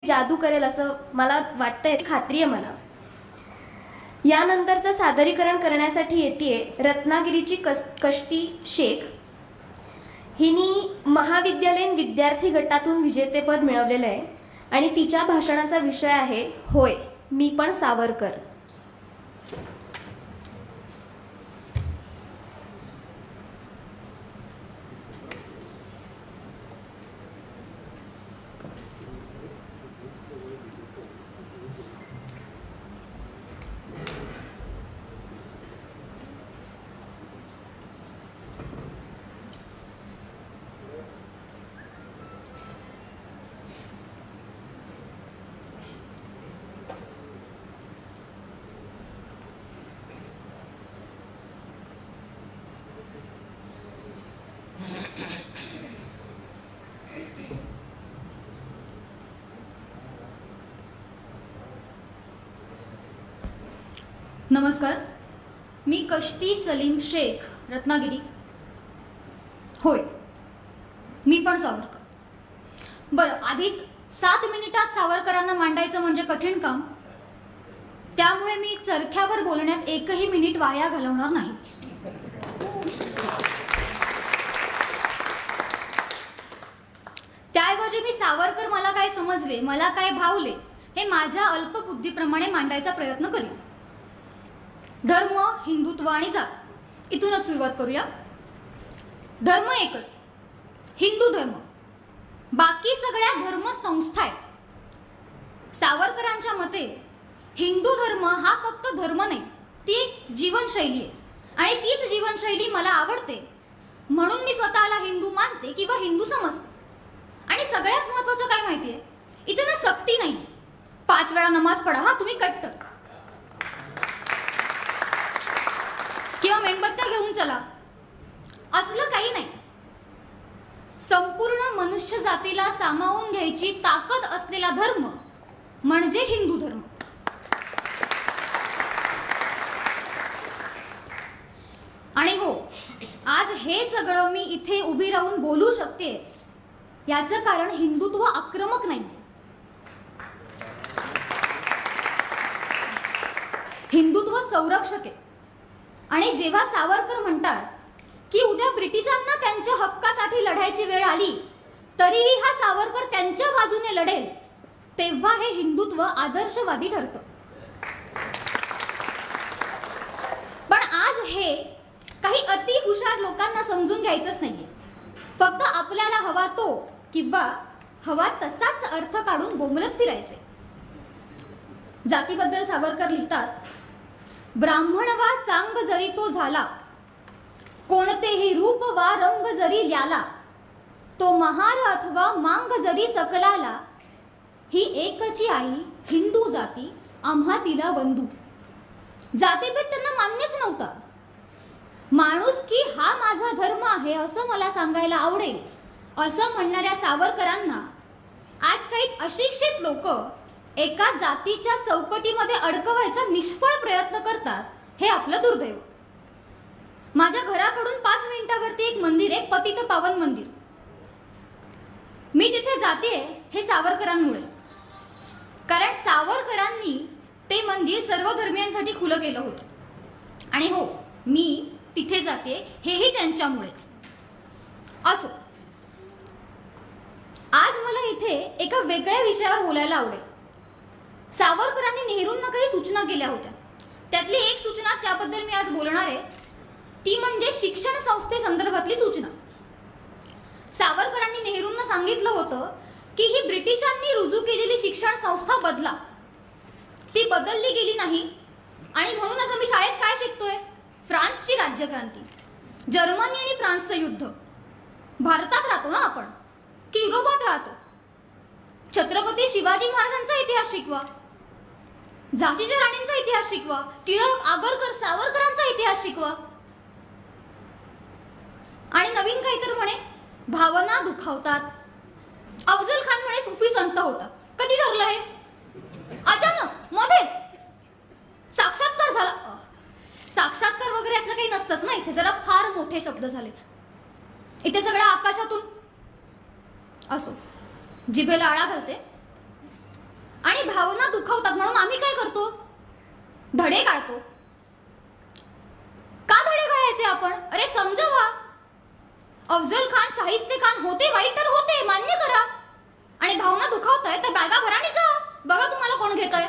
जादू करेल असं मला वाटतंय, खात्री आहे मला. यानंतरचं सादरीकरण करण्यासाठी येते रत्नागिरीची कष्टी शेख. हिनी महाविद्यालयीन विद्यार्थी गटातून विजेतेपद मिळवलेलं आहे आणि तिच्या भाषणाचा विषय आहे होय मी पण सावरकर. नमस्कार, मी कष्टी सलीम शेख, रत्नागिरी. होय मी पण सावरकर. बरं, आधीच 7 मिनिटात सावरकरांना मांडायचं म्हणजे कठीण काम, त्यामुळे मी चरख्यावर बोलण्यात एकही मिनिट वाया घालवणार नाही. त्याऐवजी मी सावरकर मला काय समजले, मला काय भावले हे माझ्या अल्पबुद्धीप्रमाणे मांडायचा प्रयत्न करेन. धर्म, हिंदुत्व आणि जात, इथूनच सुरुवात करूया. धर्म एकच, हिंदू धर्म. बाकी सगळ्या धर्म संस्था आहेत. सावरकरांच्या मते हिंदू धर्म हा फक्त धर्म नाही, ती एक जीवनशैली आहे आणि तीच जीवनशैली मला आवडते, म्हणून मी स्वतःला हिंदू मानते किंवा हिंदू समजते. आणि सगळ्यात महत्वाचं काय माहितीये, इथे ना सक्ती नाही. 5 वेळा नमाज पढा हा तुम्ही कट्टर, किंवा मेणबत्त्या घेऊन चला, असलं काही नाही. संपूर्ण मनुष्य जातीला सामावून घ्यायची ताकद असलेला धर्म म्हणजे हिंदू धर्म. आणि हो, आज हे सगळं मी इथे उभी राहून बोलू शकते याचं कारण हिंदुत्व आक्रमक नाही, हिंदुत्व संरक्षक आहे. आणि जेव्हा सावरकर म्हणतात की उद्या ब्रिटिशांना त्यांच्या हक्कासाठी लढायची वेळ आली तरीही हा सावरकर त्यांच्या बाजूने लढेल, तेव्हा हे हिंदुत्व आदर्शवादी ठरतं. पण आज हे काही अति हुशार लोकांना समजून घ्यायचंच नाहीये. फक्त आपल्याला हवा तो किंवा हवा तसाच अर्थ काढून बोंबलत फिरायचे. जातीबद्दल सावरकर लिहितात, ब्राह्मण वा चांग जरी तो झाला, कोणतेही रूप वा रंग जरी ल्याला, तो महार अथवा मांग जरी सकलाला, ही एकची आई हिंदू जाती आम्हा तिला बंधू. जातीभेद त्यांना मान्यच नव्हता. माणुसकी हा माझा धर्म आहे असं मला सांगायला आवडेल असं म्हणणाऱ्या सावरकरांना आज काही अशिक्षित लोक एका जातीच्या चौकटीमध्ये अडकवायचा निष्फळ प्रयत्न करतात, हे आपलं दुर्दैव. माझ्या घराकडून 5 मिनिटावरती एक मंदिर आहे, पतित पावन मंदिर. मी जिथे जाते हे सावरकरांमुळे, कारण सावरकरांनी ते मंदिर सर्व धर्मियांसाठी खुलं केलं होतं. आणि हो, मी तिथे जाते हेही त्यांच्यामुळेच. असो, आज मला इथे एका वेगळ्या विषयावर बोलायला आवडेल. सावरकरांनी नेहरूंना काही सूचना केल्या होत्या, त्यातली एक सूचना त्याबद्दल मी आज बोलणार आहे, ती म्हणजे शिक्षण संस्थेसंदर्भातली सूचना. सावरकरांनी नेहरूंना सांगितलं होतं की ही ब्रिटिशांनी रुजू केलेली शिक्षण संस्था बदला. ती बदलली गेली नाही आणि म्हणूनच आम्ही शाळेत काय शिकतोय, फ्रान्सची राज्यक्रांती, जर्मनी आणि फ्रान्सचं युद्ध. भारतात राहतो ना आपण की युरोपात राहतो? छत्रपती शिवाजी महाराजांचा इतिहास शिकवा, झाशीच्या राणींचा इतिहास शिकवा, टिळक, आगरकर, सावरकरांचा इतिहास शिकवा. आणि नवीन काहीतरी म्हणे भावना दुखावतात. अफजल खान म्हणे सुफी संत होता. कधी ठरलं हे? अचानक मध्येच साक्षात्कार झाला. साक्षात्कार वगैरे असं काही नसतंच ना, इथे जरा फार मोठे शब्द झाले. इथे सगळं आकाशातून. असो, जिभेला आळा घालते. भावना दुखावतात म्हणून आम्ही काय करतो? धडे काढतो. का धडे काढायचे आपण? अरे समजावा. अफजल खान, शाहिस्ते खान होते वाईट तर होते, मान्य करा. आणि भावना दुखावताय तर बॅगा भराणी जा, बघा तुम्हाला कोण घेतंय.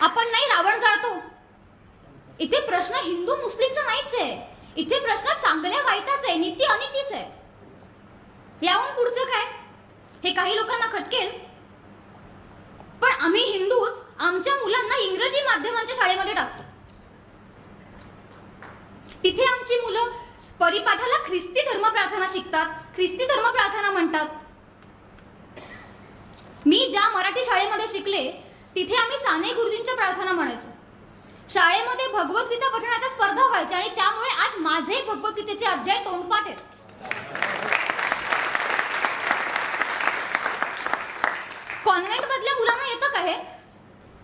आपण नाही रावण जाळतो. इथे प्रश्न हिंदू मुस्लिमचा नाहीच आहे. इथे प्रश्न चांगल्या वाईटाचा आहे, नीती अनितीचा आहे. याहून पुढचं काय? हे काही लोकांना खटकेल, पण आम्ही हिंदूच आमच्या मुलांना इंग्रजी माध्यमांच्या शाळेमध्ये टाकतो. तिथे आमची मुलं परिपाठाला ख्रिस्ती धर्म प्रार्थना शिकतात, ख्रिस्ती धर्म प्रार्थना म्हणतात. मी ज्या मराठी शाळेमध्ये शिकले तिथे आम्ही साने गुरुजींच्या प्रार्थना म्हणायचो. शाळेमध्ये भगवद्गीता पठणाच्या स्पर्धा व्हायच्या आणि त्यामुळे आज माझे भगवद्गीतेचे अध्याय तोंडपाठ आहेत. कॉन्व्हेंट मधल्या मुलांना येतं का हे?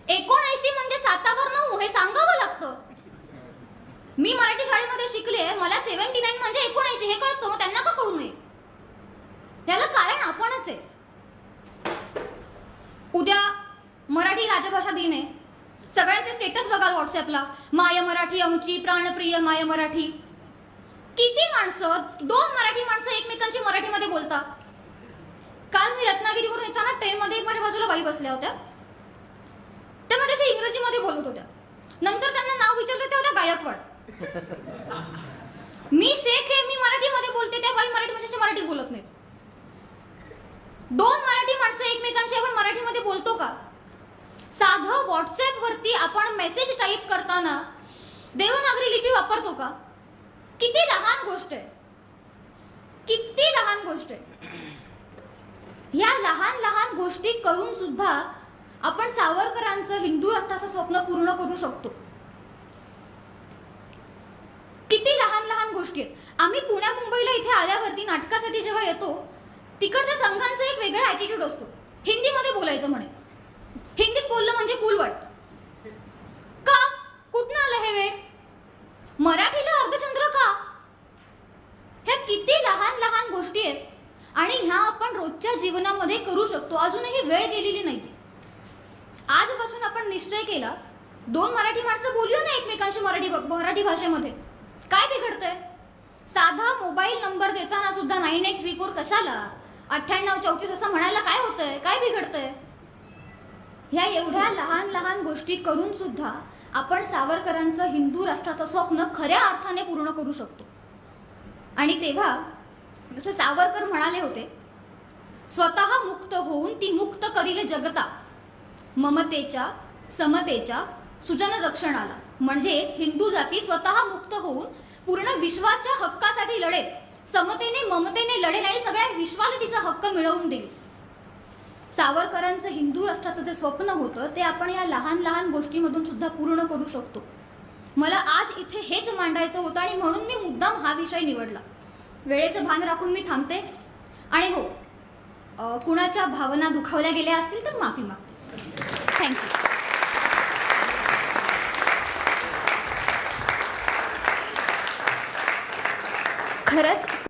79 म्हणजे 7वर 9 हे सांगावं लागतं. मी मराठी शाळेमध्ये शिकले, मला 79 म्हणजे 79 हे कळतं, मग त्यांना का कळू नये? याला कारण आपणच आहे. उद्या मराठी राजभाषा दिन आहे. सगळ्यांचे स्टेटस बघाल व्हॉट्सअपला, माय मराठी आमची प्राणप्रिय माय मराठी. किती माणसं, 2 मराठी माणसं एकमेकांशी मराठीमध्ये बोलतात. काल मी रत्नागिरीवरून येताना ट्रेनमध्ये एक माझ्या बाजूला बाई बसल्या होत्या. त्या माझ्याशी इंग्रजीमध्ये बोलत होत्या. नंतर त्यांना नाव विचारलं, त्या होत्या गायकवाड. मी शेख आहे, मी मराठीमध्ये बोलते, त्या बाई मराठीमध्ये मराठीत बोलत नाहीत. 2 मराठी माणसं एकमेकांशी आपण मराठीमध्ये बोलतो का? साधं व्हॉट्सअप वरती आपण मेसेज टाईप करताना देवनागरी लिपी वापरतो का? किती लहान गोष्ट आहे, किती लहान गोष्ट आहे. या लहान लहान गोष्टी करून सुद्धा आपण सावरकरांचं हिंदू राष्ट्राचं स्वप्न पूर्ण करू शकतो. किती लहान लहान गोष्टी आहेत. आम्ही पुण्या मुंबईला इथे आल्यावरती नाटकासाठी जेव्हा येतो, तिकडच्या संघांचा एक वेगळा ॲटिट्यूड असतो. हिंदीमध्ये बोलायचं म्हणे, हिंदीत बोललं म्हणजे कुलवट. का? कुठनं आलं हे वेळ? मराठीला अर्धचंद्र का? ह्या किती लहान लहान गोष्टी आहेत आणि ह्या आपण रोजच्या जीवनामध्ये करू शकतो. अजूनही वेळ गेलेली नाही. आजपासून आपण निश्चय केला, 2 मराठी माणसं बोलूया ना एकमेकांशी मराठी भाषेमध्ये. काय बिघडतंय? साधा मोबाईल नंबर देताना सुद्धा 9834 कशाला, 9834 असं म्हणायला काय होतंय? काय बिघडतंय? ह्या एवढ्या लहान लहान गोष्टी करून सुद्धा आपण सावरकरांचं हिंदू राष्ट्राचं स्वप्न खऱ्या अर्थाने पूर्ण करू शकतो. आणि तेव्हा जसं सावरकर म्हणाले होते, स्वतः मुक्त होऊन ती मुक्त करील जगता, ममतेच्या समतेच्या सुजन रक्षणाला. म्हणजेच हिंदू जाती स्वतः मुक्त होऊन पूर्ण विश्वाच्या हक्कासाठी लढेल, समतेने ममतेने लढेल आणि सगळ्या विश्वाला तिचा हक्क मिळवून देईल. सावरकरांचं हिंदू राष्ट्राचं जे स्वप्न होतं ते आपण या लहान लहान गोष्टीमधून सुद्धा पूर्ण करू शकतो. मला आज इथे हेच मांडायचं होतं आणि म्हणून मी मुद्दाम हा विषय निवडला. वेळेचं भान राखून मी थांबते. आणि हो, कुणाच्या भावना दुखावल्या गेल्या असतील तर माफी मागते. थँक्यू. खरंच